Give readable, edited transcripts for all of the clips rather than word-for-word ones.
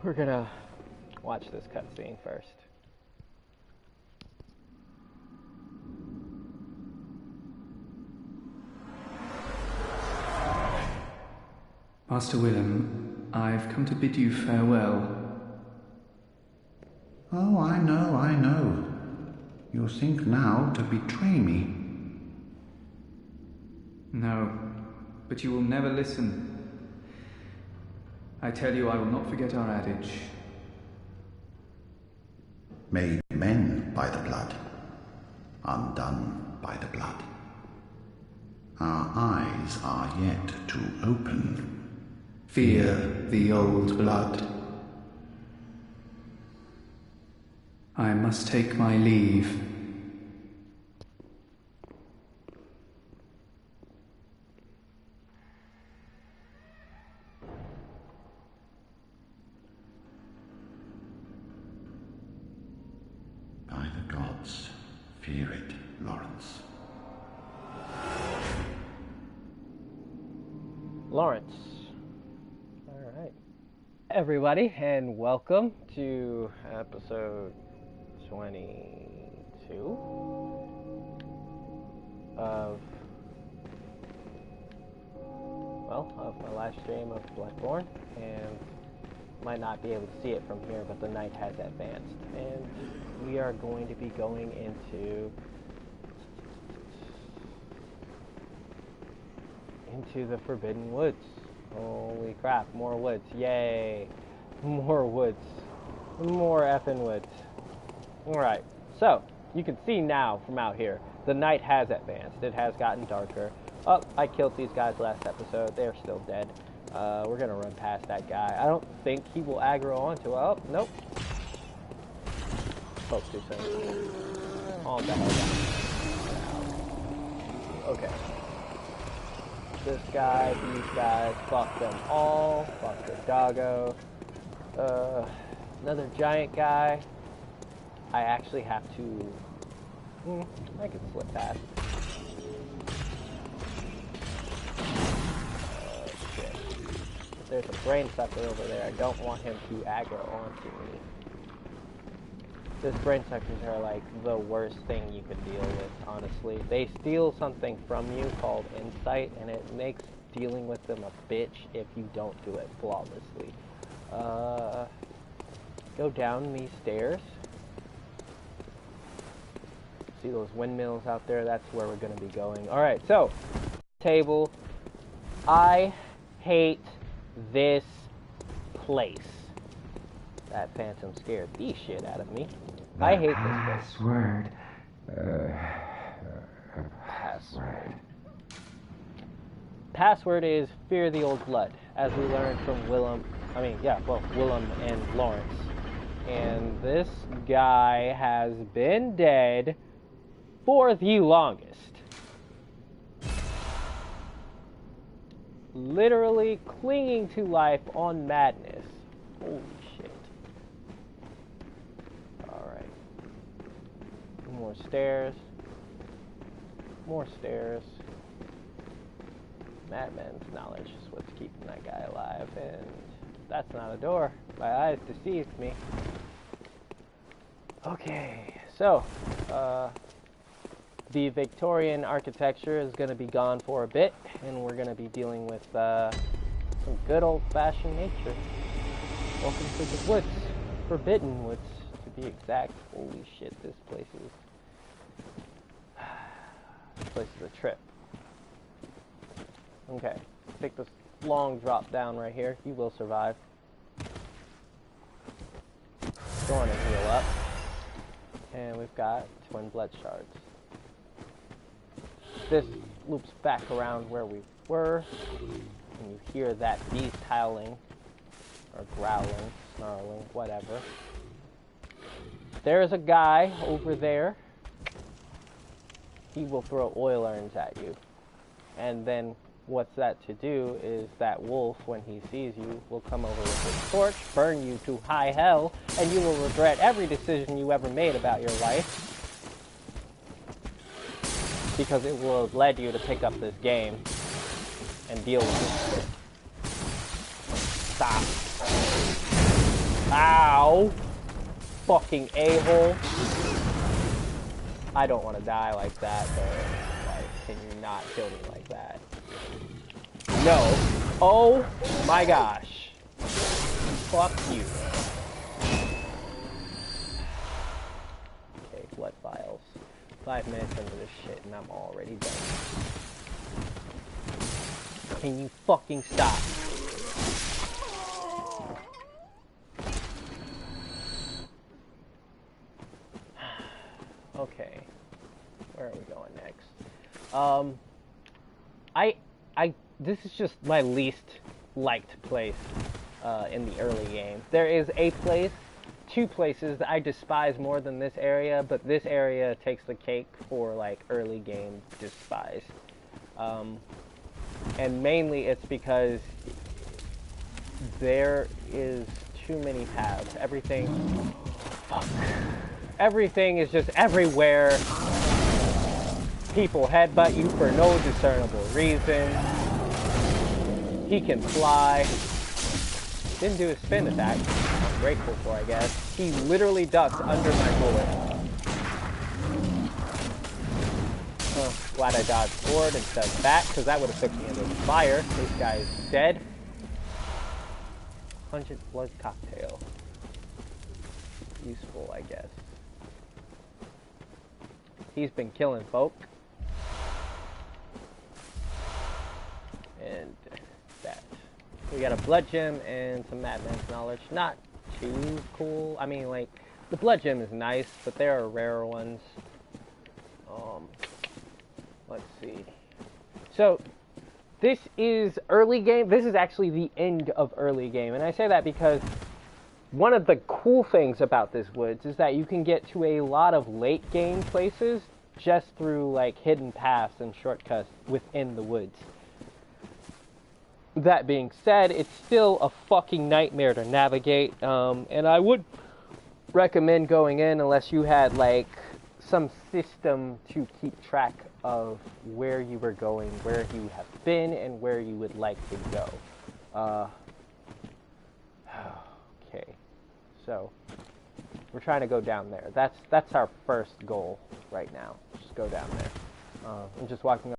We're gonna watch this cutscene first. Master Willem, I've come to bid you farewell. Oh, I know. You think now to betray me. No, but you will never listen. I tell you, I will not forget our adage. Made men by the blood, undone by the blood. Our eyes are yet to open. Fear the old blood. I must take my leave. By the gods, fear it, Lawrence. Lawrence. Alright. Everybody, and welcome to episode 22 of my live stream of Bloodborne, and might not be able to see it from here, but the night has advanced, and we are going to be going into the Forbidden Woods. Holy crap, more woods. Yay. More woods. More effing woods. Alright, so, you can see now from out here, the night has advanced. It has gotten darker. Oh, I killed these guys last episode. They're still dead. We're gonna run past that guy. I don't think he will aggro onto... Oh, nope. Spoke too soon. Calm the hell down. Okay. This guy, these guys, fuck them all. Fuck the doggo. Another giant guy. I actually have to... I can slip past. Shit. There's a brain sucker over there. I don't want him to aggro onto me. These brain suckers are like the worst thing you could deal with, honestly. They steal something from you called insight, and it makes dealing with them a bitch if you don't do it flawlessly. Go down these stairs. See those windmills out there? That's where we're going to be going. Alright, so, table. I hate this place. That phantom scared the shit out of me. I hate this place. Password. Password is fear the old blood, as we learned from Willem and Lawrence. And this guy has been dead for the longest. Literally clinging to life on madness. Holy shit. Alright. More stairs. More stairs. Madman's knowledge is what's keeping that guy alive, and that's not a door. My eyes deceived me. Okay, so, the Victorian architecture is going to be gone for a bit, and we're going to be dealing with some good old-fashioned nature. Welcome to the woods. Forbidden Woods, to be exact. Holy shit, this place is a trip. Okay, take this long drop down right here. You will survive. Go on and heal up. And we've got twin blood shards. This loops back around where we were, and you hear that beast howling, or growling, snarling, whatever. There's a guy over there. He will throw oil urns at you. And then what's that to do is that wolf, when he sees you, will come over with his torch, burn you to high hell, and you will regret every decision you ever made about your life. Because it will have led you to pick up this game and deal with it. Stop. Ow! Fucking a-hole. I don't want to die like that, but like, can you not kill me like that? No. Oh my gosh. Fuck you. Okay, blood vials. 5 minutes into this shit and I'm already done. Can you fucking stop? Okay. Where are we going next? This is just my least liked place in the early game. There is a place, 2 places that I despise more than this area, but this area takes the cake for like early game despise. And mainly it's because there is too many paths. Everything is just everywhere. People headbutt you for no discernible reason. He can fly. Didn't do his spin attack. I'm grateful for, I guess. He literally ducked under my bullet. Oh, glad I dodged forward instead of back, because that would have took me into the fire. This guy is dead. 100 blood cocktail. Useful, I guess. He's been killing folk. And that. We got a blood gem and some madman's knowledge. Not too cool. I mean, like, the blood gem is nice, but there are rarer ones. Let's see. So, this is early game. This is actually the end of early game. And I say that because one of the cool things about this woods is that you can get to a lot of late game places just through like hidden paths and shortcuts within the woods. That being said, it's still a fucking nightmare to navigate, and I would recommend going in unless you had like some system to keep track of where you were going, where you have been, and where you would like to go. Okay, so we're trying to go down there. That's our first goal right now. Just go down there. I'm just walking up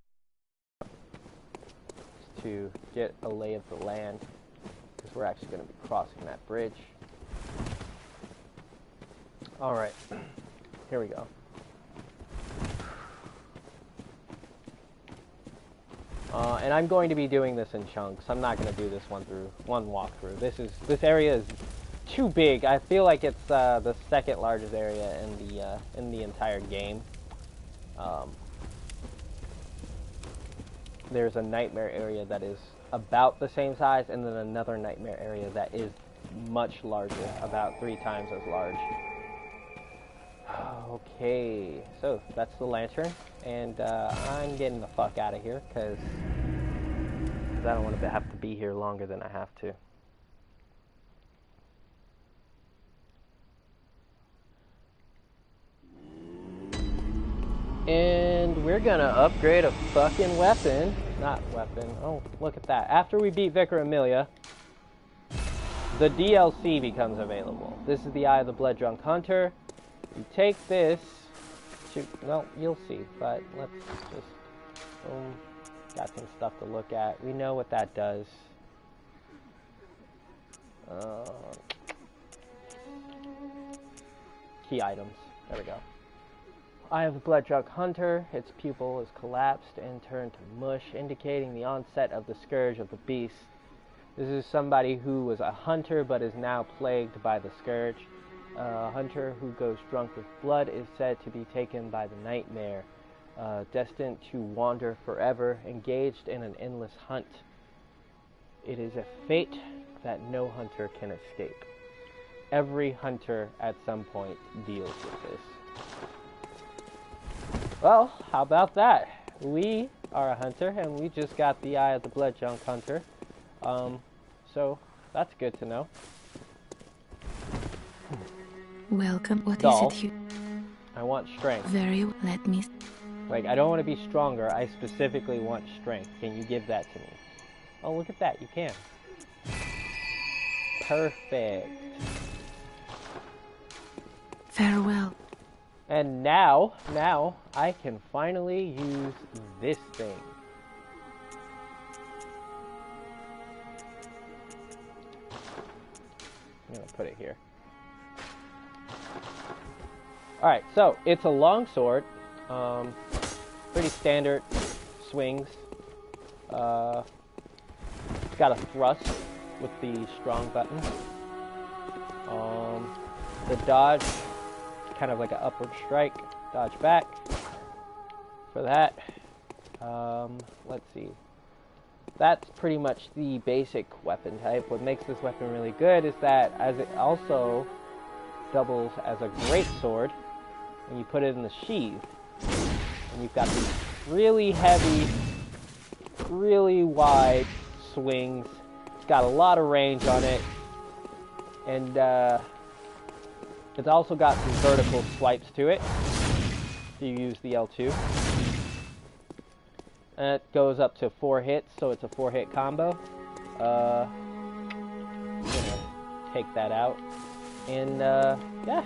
to get a lay of the land, because we're actually going to be crossing that bridge. Alright, here we go. And I'm going to be doing this in chunks. I'm not going to do this one walkthrough. This area is too big. I feel like it's the second largest area in the entire game. There's a nightmare area that is about the same size, and then another nightmare area that is much larger, about 3 times as large. Okay, so that's the lantern, and I'm getting the fuck out of here, because I don't want to have to be here longer than I have to. And we're gonna upgrade a fucking weapon. Not weapon. Oh, look at that. After we beat Vicar Amelia, the DLC becomes available. This is the Eye of the Blood Drunk Hunter. You take this to, well, you'll see, but let's just, got some stuff to look at. We know what that does. Key items. There we go. Eye of the Blood Drunk Hunter. Its pupil is collapsed and turned to mush, indicating the onset of the scourge of the beast. This is somebody who was a hunter but is now plagued by the scourge. A hunter who goes drunk with blood is said to be taken by the nightmare, destined to wander forever, engaged in an endless hunt. It is a fate that no hunter can escape. Every hunter at some point deals with this. Well, how about that? We are a hunter, and we just got the Eye of the Blood Drunk Hunter. So that's good to know. Welcome. What Doll. is it you... I want strength. Very well. Let me... Like, I don't want to be stronger. I specifically want strength. Can you give that to me? Oh, look at that. You can. Perfect. Farewell. And now I can finally use this thing. I'm gonna put it here. Alright, so it's a long sword. Pretty standard swings. It's got a thrust with the strong button. The dodge, kind of like an upward strike. Dodge back. For that, let's see. That's pretty much the basic weapon type. What makes this weapon really good is that as it also doubles as a great sword when you put it in the sheath, and you've got these really heavy, really wide swings. It's got a lot of range on it, and it's also got some vertical swipes to it if you use the L2. And it goes up to 4 hits, so it's a 4-hit combo. I'm gonna take that out, and yeah,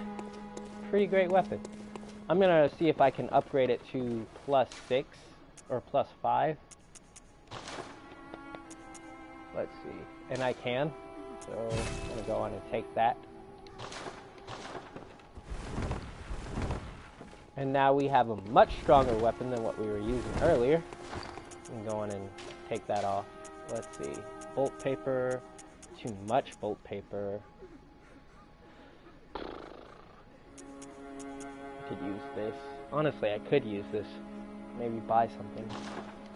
pretty great weapon. I'm gonna see if I can upgrade it to +6 or +5. Let's see, and I can, so I'm gonna go on and take that. And now we have a much stronger weapon than what we were using earlier. I'm going and take that off. Let's see. Bolt paper. Too much bolt paper. I could use this. Honestly, I could use this. Maybe buy something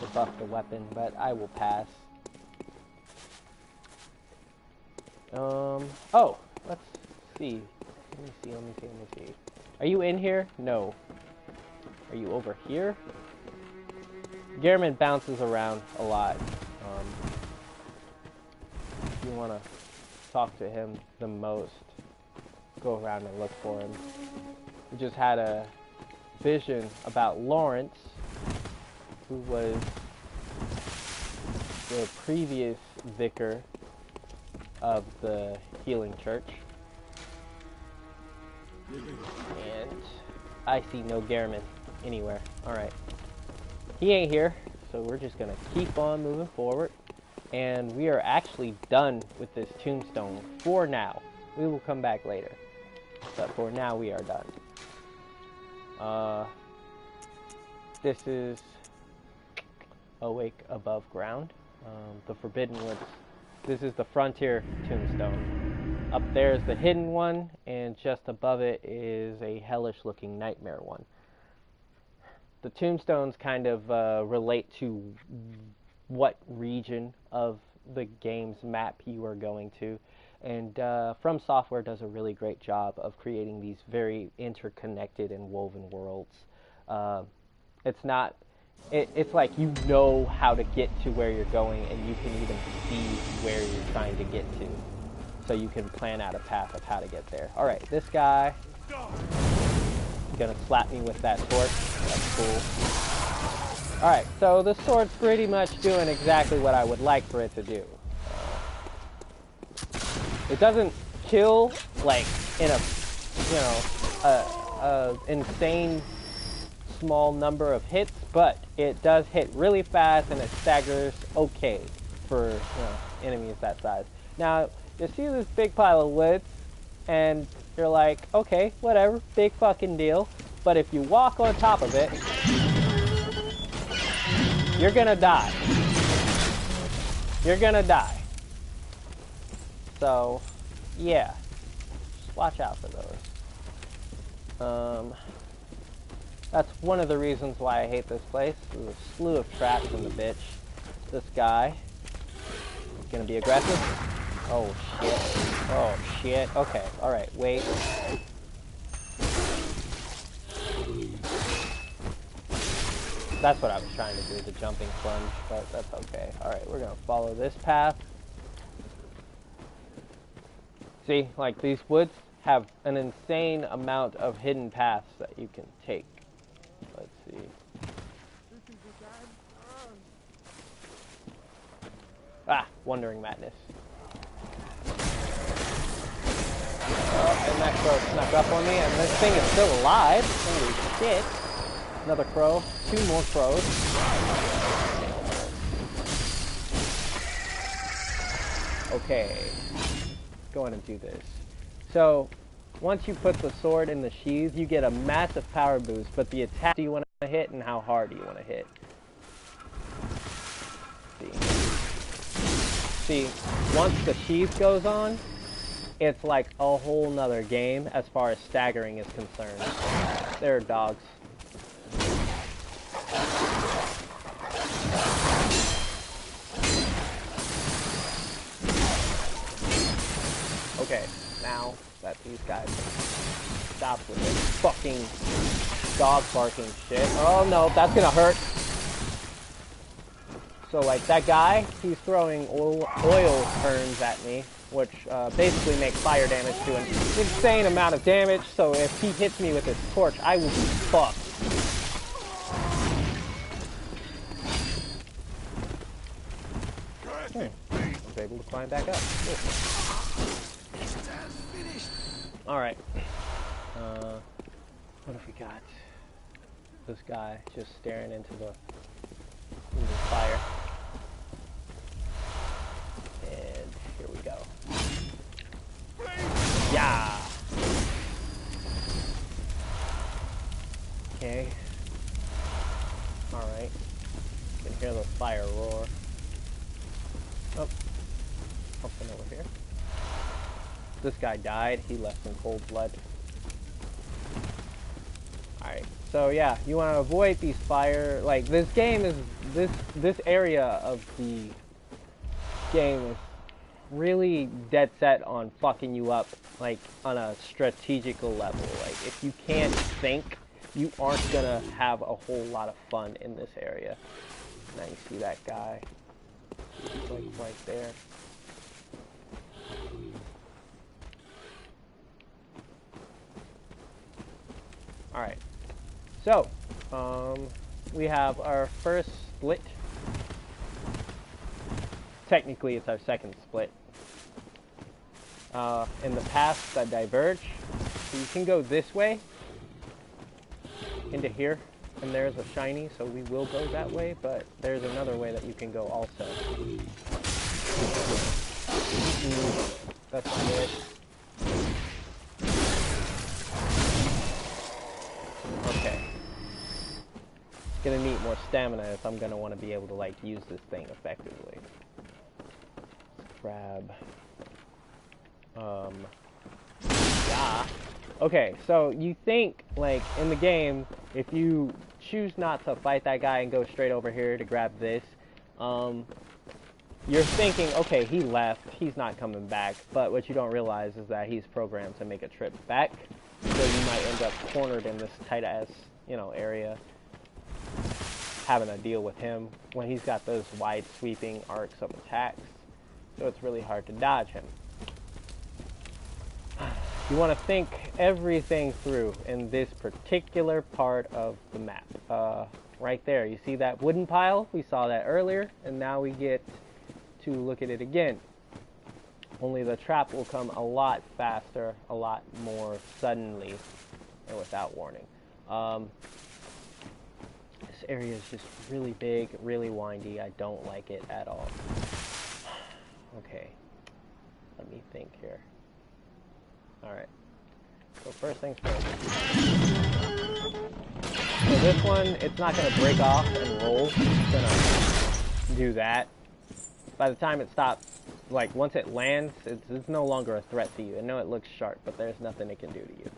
to buff the weapon, but I will pass. Oh, let's see. Let me see. Are you in here? No. Are you over here? Gehrman bounces around a lot. If you want to talk to him the most, go around and look for him. We just had a vision about Lawrence, who was the previous vicar of the Healing Church. And I see no Gehrman anywhere. Alright. He ain't here, so we're just gonna keep on moving forward. And we are actually done with this tombstone for now. We will come back later. But for now, we are done. This is Awake Above Ground. The Forbidden Woods. This is the Frontier Tombstone. Up there is the hidden one, and just above it is a hellish-looking nightmare one. The tombstones kind of relate to what region of the game's map you are going to. And From Software does a really great job of creating these very interconnected and woven worlds. It's not... It's like you know how to get to where you're going, and you can even see where you're trying to get to. So you can plan out a path of how to get there. Alright, this guy... gonna slap me with that torch. That's cool. Alright, so the sword's pretty much doing exactly what I would like for it to do. It doesn't kill, like, in a, you know, insane small number of hits, but it does hit really fast and it staggers okay for, you know, enemies that size. Now, you see this big pile of wood, and you're like, okay, whatever, big fucking deal. But if you walk on top of it, you're gonna die. You're gonna die. So, yeah, just watch out for those. That's one of the reasons why I hate this place. There's a slew of traps in the bitch. This guy is gonna be aggressive. Oh shit. Oh shit. Okay, alright, wait. That's what I was trying to do, the jumping plunge, but that's okay. Alright, we're gonna follow this path. See, like these woods have an insane amount of hidden paths that you can take. Let's see. Ah, Wandering Madness. And that crow snuck up on me, and this thing is still alive. Holy shit. Another crow. 2 more crows. Okay. Go ahead and do this. So, once you put the sword in the sheath, you get a massive power boost, but the attack do you want to hit and how hard do you want to hit? See, once the sheath goes on, it's like a whole nother game as far as staggering is concerned. There are dogs. Okay, now that these guys stop with this fucking dog barking shit. Oh no, that's gonna hurt. So like that guy, he's throwing oil turns at me, which basically make fire damage to an insane amount of damage. So if he hits me with his torch, I will be fucked. I was able to climb back up. Cool. Alright. What have we got? This guy just staring into the fire. And here we go. Yeah! Okay. Alright. You can hear the fire roar. Oh. Something over here. This guy died. He left in cold blood. Alright. So yeah, you want to avoid these fire, like this game is, this area of the game is really dead set on fucking you up, like on a strategical level. Like if you can't think, you aren't gonna have a whole lot of fun in this area. Now you see that guy, he's like right there. Alright. So, we have our first split. Technically, it's our second split. In the paths that diverge, so you can go this way, into here, and there's a shiny, so we will go that way, but there's another way that you can go also. That's not it. Okay. Gonna need more stamina if I'm gonna want to be able to like use this thing effectively. Let's grab. Yeah. Okay, so you think like in the game, if you choose not to fight that guy and go straight over here to grab this, you're thinking, okay, he left, he's not coming back. But what you don't realize is that he's programmed to make a trip back. So you might end up cornered in this tight-ass, you know, area, having to deal with him when he's got those wide sweeping arcs of attacks. So it's really hard to dodge him. You want to think everything through in this particular part of the map. Right there, you see that wooden pile? We saw that earlier, and now we get to look at it again. Only the trap will come a lot faster, a lot more suddenly, and without warning. This area is just really big, really windy. I don't like it at all. Okay, let me think here. Alright, so first things first. So this one, it's not going to break off and roll. It's going to do that. By the time it stops, like once it lands, it's no longer a threat to you. I know it looks sharp, but there's nothing it can do to you.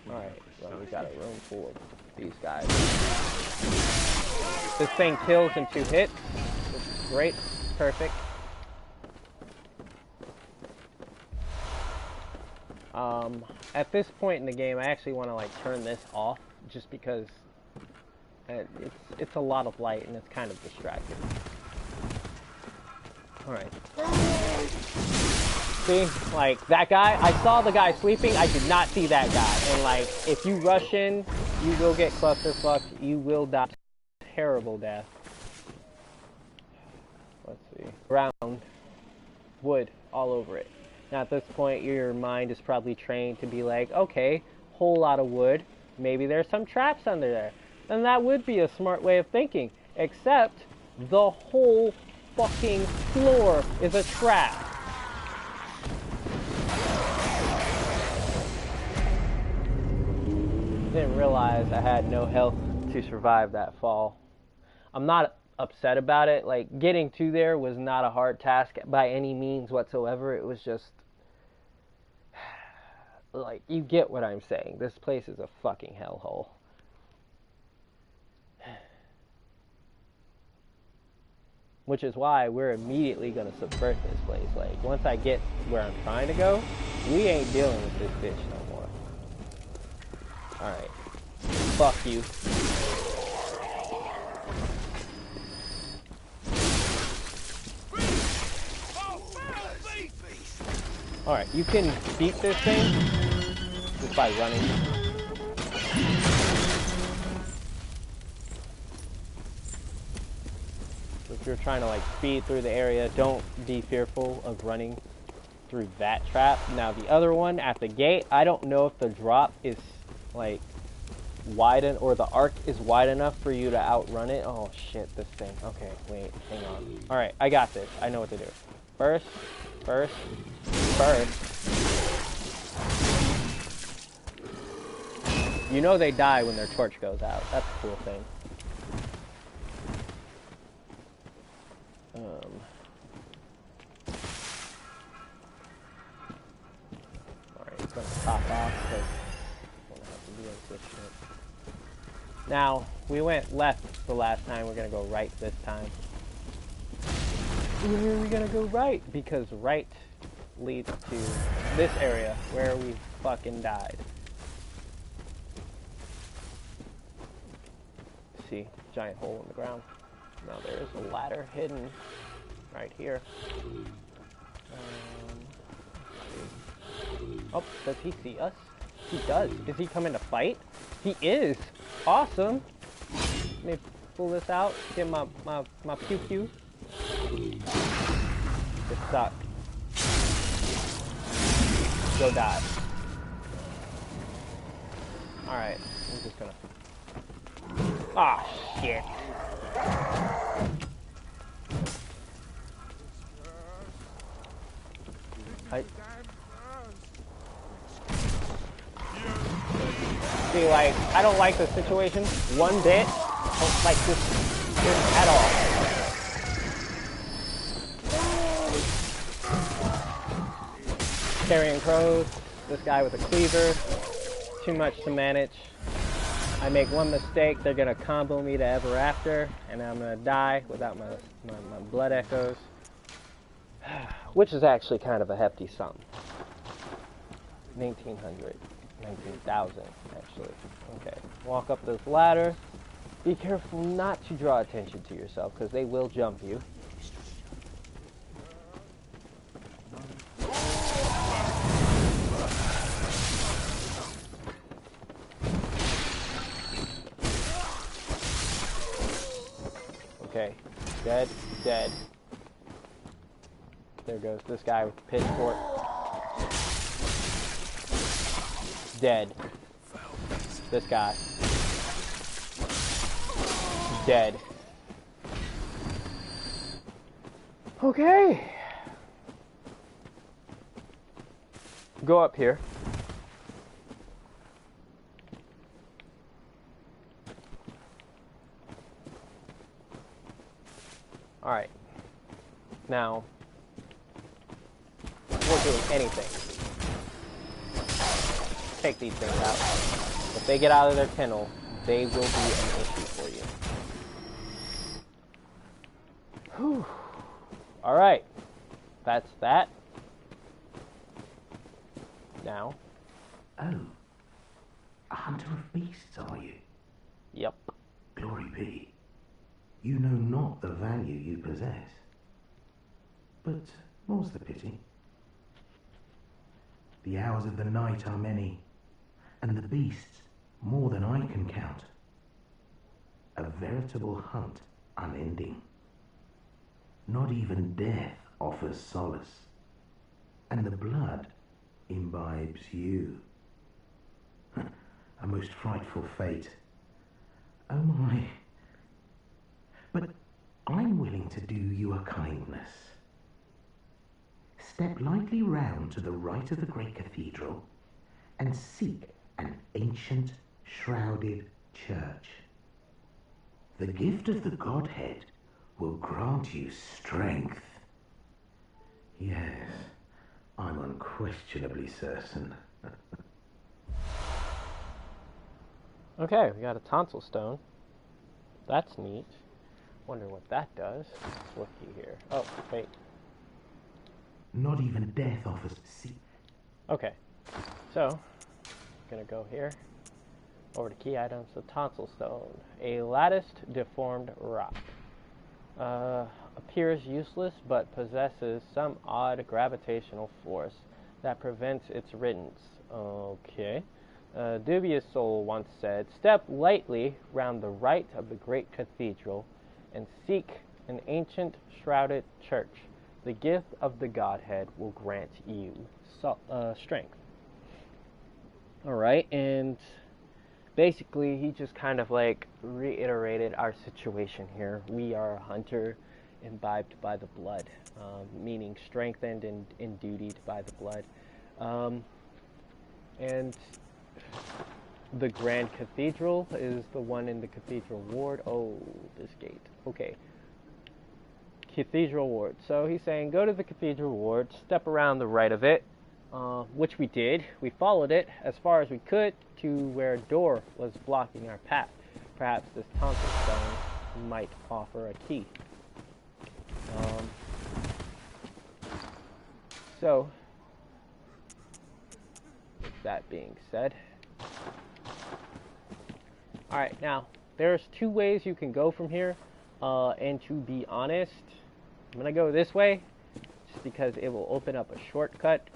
Alright, well we got a room full of these guys. This thing kills in 2 hits, which is great, perfect. At this point in the game, I actually want to like turn this off, just because it's a lot of light and it's kind of distracting. Alright. See, like that guy, I saw the guy sweeping, I did not see that guy. And like, if you rush in, you will get clusterfucked, you will die. Terrible death. Let's ground, wood all over it. Now at this point, your mind is probably trained to be like, okay, whole lot of wood, maybe there's some traps under there. And that would be a smart way of thinking, except the whole fucking floor is a trap. Didn't realize I had no health to survive that fall. I'm not upset about it. Like, getting to there was not a hard task by any means whatsoever. It was just, like, you get what I'm saying. This place is a fucking hellhole. Which is why we're immediately going to subvert this place. Like, once I get where I'm trying to go, we ain't dealing with this bitch no more. Alright. Fuck you. Alright, you can beat this thing just by running. If you're trying to like speed through the area, don't be fearful of running through that trap. Now the other one at the gate, I don't know if the drop is like wide or the arc is wide enough for you to outrun it. Oh shit, this thing. Okay, wait, hang on. Alright, I got this. I know what to do. First. You know they die when their torch goes out. That's a cool thing. Alright, it's gonna pop off because I'm gonna have to deal with this shit. Now, we went left the last time, we're gonna go right this time. Where are we gonna go right? Because right leads to this area where we fucking died. See, giant hole in the ground. Now there is a ladder hidden right here. Oh, does he see us? He does. Is he coming to fight? He is. Awesome. Let me pull this out. Get my pew pew. It sucks. Go die. Alright, I'm just gonna... Ah, shit. See, like, I don't like the situation one bit. I don't like this at all. Carrying crows, this guy with a cleaver, too much to manage. I make one mistake, they're gonna combo me to ever after, and I'm gonna die without my blood echoes. Which is actually kind of a hefty sum. 1900, 19,000 actually. Okay, walk up this ladder. Be careful not to draw attention to yourself, because they will jump you. Okay, dead. There goes this guy with the pitchfork. Dead. This guy. Dead. Okay. Go up here. Alright. Now, we're doing anything. Take these things out. If they get out of their kennel, they will be an issue for you. Whew. Alright. That's that. Now. Oh. A hunter of beasts, are you? Yep. Glory be. You know not the value you possess. But more's the pity. The hours of the night are many, and the beasts more than I can count. A veritable hunt unending. Not even death offers solace, and the blood imbibes you. A most frightful fate. Oh my. But I'm willing to do you a kindness. Step lightly round to the right of the great cathedral and seek an ancient, shrouded church. The gift of the Godhead will grant you strength. Yes, I'm unquestionably certain. Okay, we got a tonsil stone. That's neat. Wonder what that does. Let's look here. Oh, wait. Not even death offers. Okay, so gonna go here. Over to key items. The tonsil stone, a latticed, deformed rock. Appears useless, but possesses some odd gravitational force that prevents its riddance. Okay. Dubious Soul once said, "Step lightly round the right of the great cathedral and seek an ancient shrouded church. The gift of the Godhead will grant you strength." Alright, and basically he just kind of like reiterated our situation here. We are a hunter imbibed by the blood, meaning strengthened and endued by the blood. And the Grand Cathedral is the one in the Cathedral Ward. Oh, this gate. Okay. Cathedral Ward. So he's saying go to the Cathedral Ward, step around the right of it, which we did. We followed it as far as we could to where a door was blocking our path. Perhaps this tonsil stone might offer a key. So, with that being said, alright, now, there's two ways you can go from here, and to be honest, I'm going to go this way, just because it will open up a shortcut,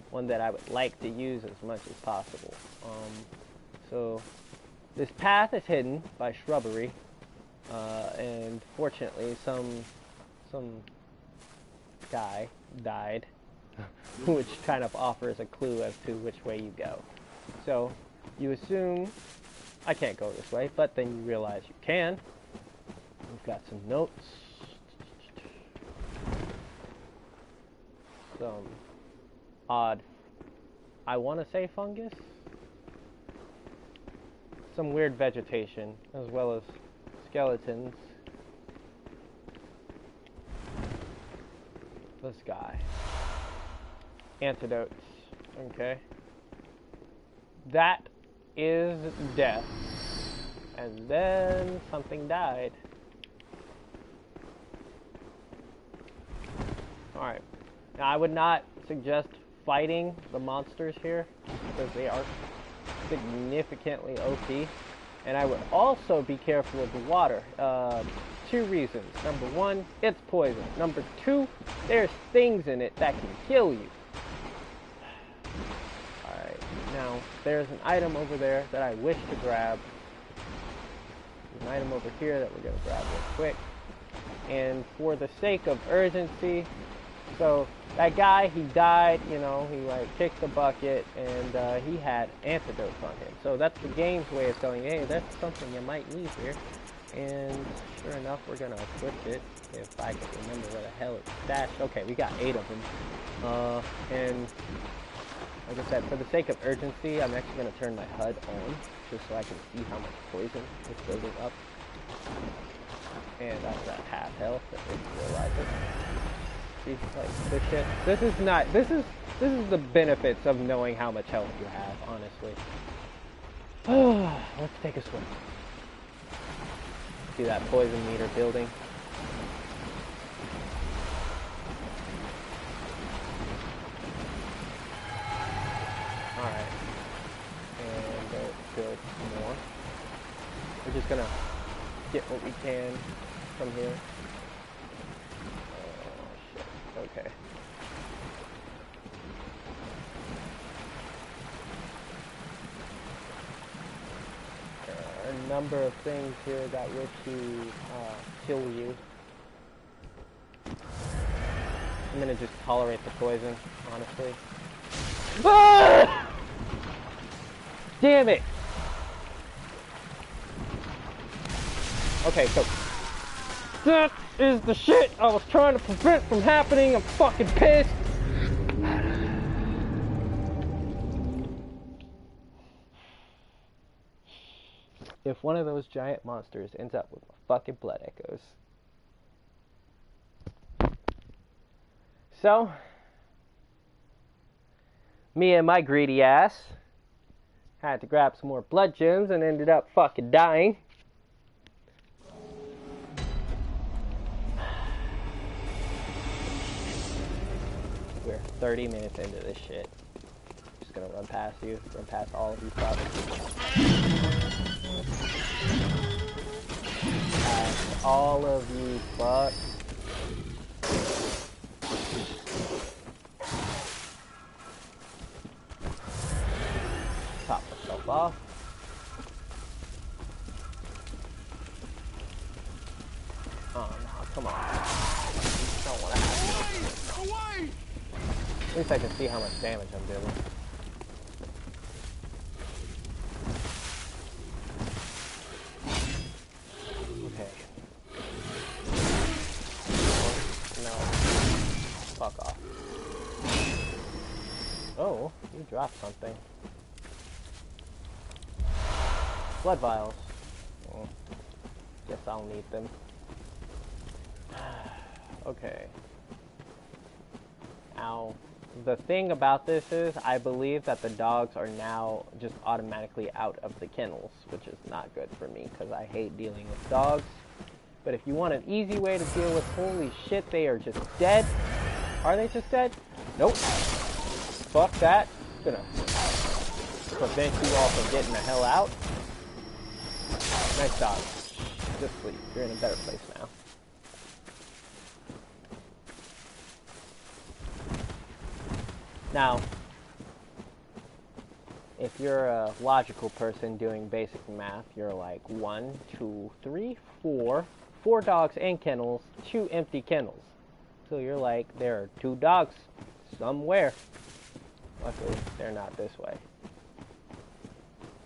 one that I would like to use as much as possible. So, this path is hidden by shrubbery, and fortunately some guy died, which kind of offers a clue as to which way you go. So, you assume I can't go this way, but then you realize you can. We've got some notes. Some odd, I want to say fungus. Some weird vegetation, as well as skeletons. This guy. Antidotes. Okay. That is death. And then something died. Alright. Now I would not suggest fighting the monsters here, because they are significantly OP. And I would also be careful of the water. Two reasons. Number one, it's poison. Number two, there's things in it that can kill you. Alright, now there's an item over there that I wish to grab. There's an item over here that we're going to grab real quick. And for the sake of urgency, so that guy, he died, you know, he like kicked the bucket, and he had antidotes on him. So that's the game's way of telling you, hey, that's something you might need here. And sure enough, we're gonna equip it, if I can remember where the hell it's stashed. Okay, we got 8 of them. And like I said, for the sake of urgency, I'm actually gonna turn my HUD on, just so I can see how much poison is building up. And that's at half health, if I realize it. See, like, this shit. This is the benefits of knowing how much health you have, honestly. Let's take a swim. See that poison meter building? Alright. And go build more. We're just gonna get what we can from here. Okay. There are a number of things here that wish to kill you. I'm gonna just tolerate the poison, honestly. Ah! Damn it! Okay, so that is the shit I was trying to prevent from happening. I'm fucking pissed. If one of those giant monsters ends up with my fucking blood echoes. So, me and my greedy ass had to grab some more blood gems and ended up fucking dying. We're 30 minutes into this shit. Just gonna run past you, run past all of you fucks. Past all of you fucks. Top myself off. Oh no, come on. Don't want to have you. Away! At least I can see how much damage I'm doing. Okay. Oh, no. Fuck off. Oh, you dropped something. Blood vials. Oh, guess I'll need them. Okay. Now, the thing about this is, I believe that the dogs are now just automatically out of the kennels, which is not good for me, because I hate dealing with dogs. But if you want an easy way to deal with, holy shit, they are just dead. Are they just dead? Nope. Fuck that. Gonna prevent you all from getting the hell out. Nice dog. Just sleep. You're in a better place now. Now, if you're a logical person doing basic math, you're like 1, 2, 3, 4. 4 dogs and kennels, 2 empty kennels. So you're like, there are 2 dogs somewhere. Luckily, they're not this way.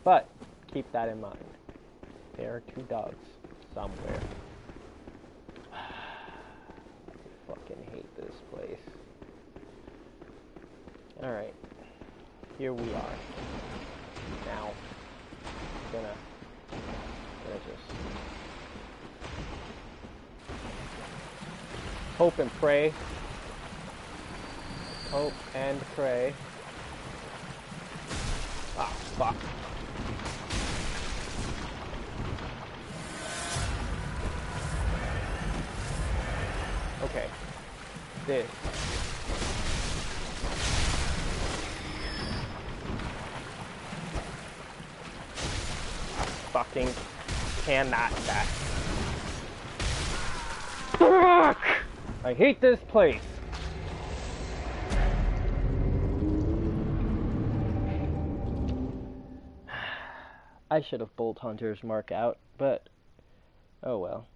But, keep that in mind. There are 2 dogs somewhere. I fucking hate this place. Alright. Here we are. Now, I'm gonna just hope and pray. Hope and pray. Ah, fuck. Okay. This. Fucking cannot die. Fuck! I hate this place. I should have Bolt Hunter's mark out, but oh well.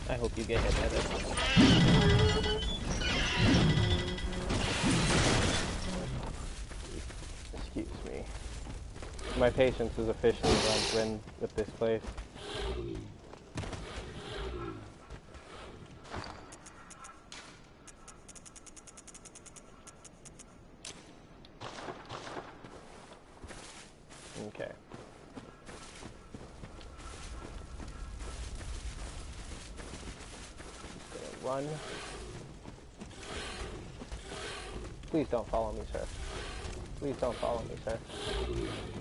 I hope you get hit by this. Excuse me. My patience is officially run thin with this place. Okay. Run. Please don't follow me, sir. Please don't follow me, sir.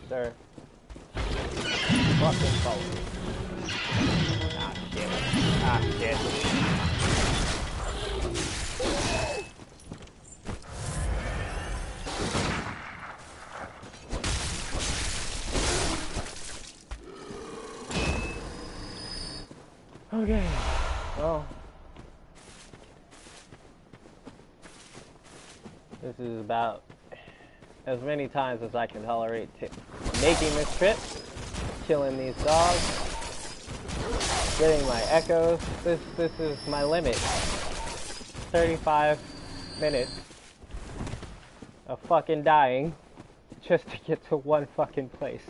Sir. Fucking follow me. Ah, shit. Ah, shit. Okay, well, this is about as many times as I can tolerate making this trip, killing these dogs, getting my echoes. This is my limit. 35 minutes of fucking dying just to get to one fucking place.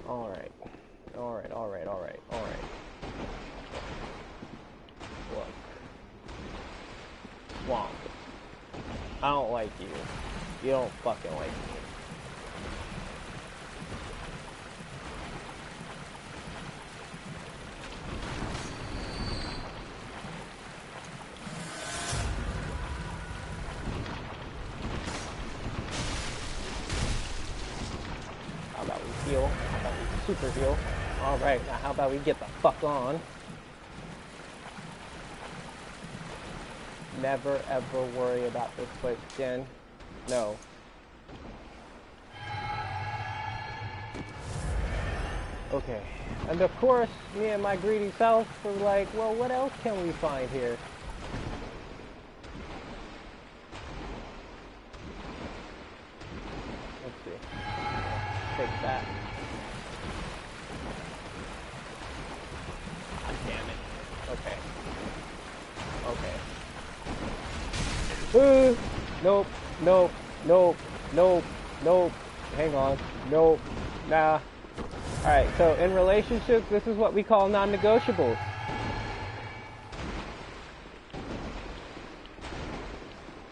Alright. Look. Swamp. I don't like you. You don't fucking like me. How about we heal? How about we super heal? Alright, now how about we get the fuck on? Never ever worry about this place again. No. Okay. And of course, me and my greedy self were like, well, what else can we find here? Let's see. Take that. God damn it. Okay. Nope. Hang on. Nope. Nah. Alright, so in relationships, this is what we call non-negotiables.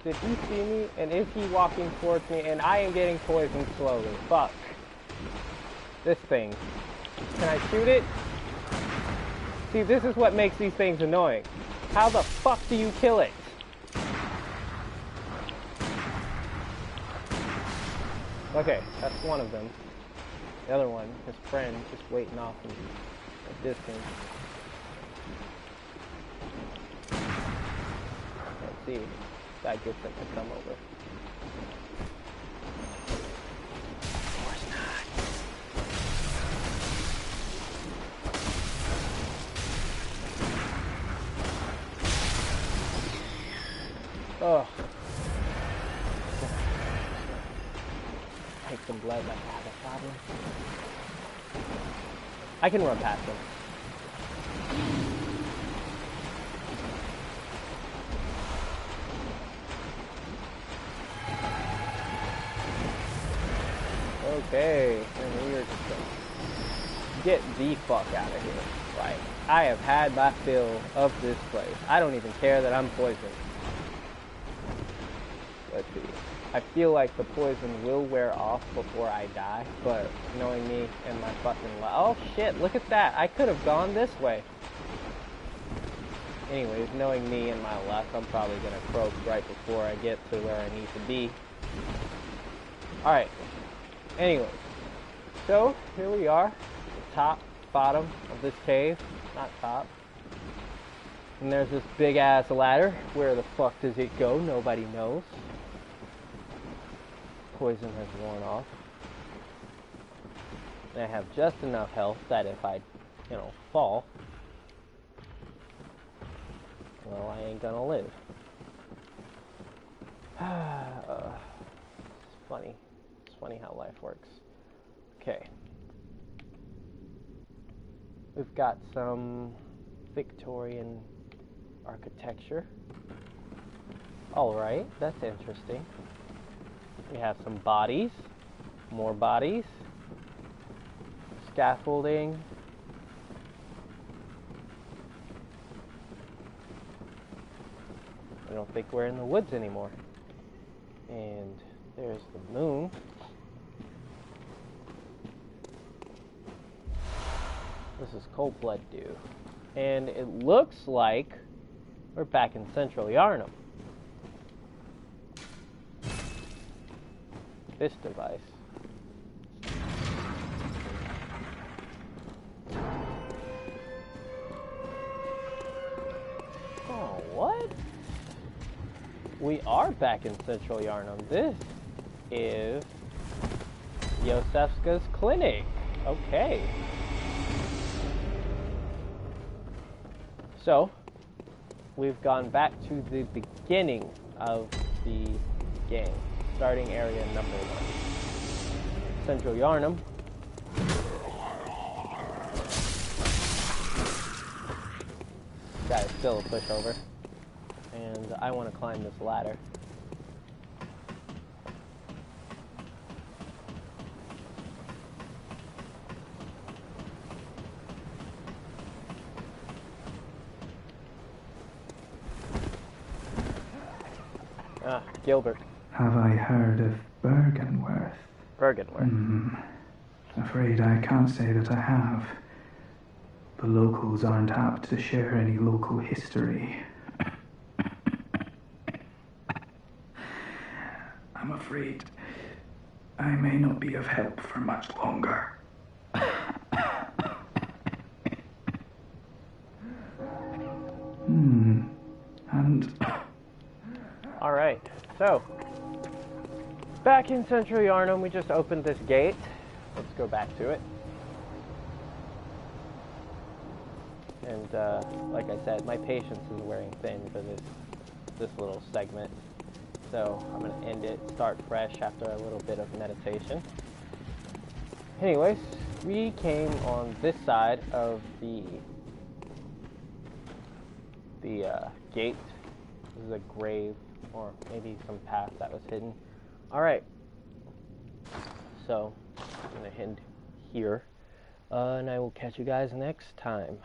Did he see me? And is he walking towards me? And I am getting poisoned slowly. Fuck. This thing. Can I shoot it? See, this is what makes these things annoying. How the fuck do you kill it? Okay, that's one of them. The other one, his friend, just waiting off in a distance. Let's see if that gets him to come over. Of course not. Ugh. Take some blood like I have a problem. I can run past him. Okay, and we are just gonna get the fuck out of here. Like, I have had my fill of this place. I don't even care that I'm poisoned. Let's see. I feel like the poison will wear off before I die, but knowing me and my fucking luck. Oh shit, look at that. I could have gone this way. Anyways, knowing me and my luck, I'm probably gonna croak right before I get to where I need to be. Alright. Anyways. So, here we are. The top, bottom of this cave. Not top. And there's this big ass ladder. Where the fuck does it go? Nobody knows. Poison has worn off. And I have just enough health that if I, fall, well, I ain't gonna live. It's funny. It's funny how life works. Okay. We've got some Victorian architecture. Alright, that's interesting. We have some bodies, more bodies, scaffolding. I don't think we're in the woods anymore. And there's the moon. This is Cold Blood Dew. And it looks like we're back in Central Yarnum. This device. Oh, what? we are back in Central Yarnum. This is Yosefska's clinic. Okay. So, we've gone back to the beginning of the game, starting area number 1. Central Yarnum. Guy is still a pushover. And I want to climb this ladder. Ah, Gilbert. Have I heard of Bergenworth? Bergenworth. Afraid I can't say that I have. The locals aren't apt to share any local history. I'm afraid I may not be of help for much longer. And... Alright, so, back in Central Yarnum, we just opened this gate. Let's go back to it. And, like I said, my patience is wearing thin for this little segment. So, I'm going to end it, start fresh after a little bit of meditation. Anyways, we came on this side of the gate. This is a grave, or maybe some path that was hidden. Alright. So, I'm going to end here. And I will catch you guys next time.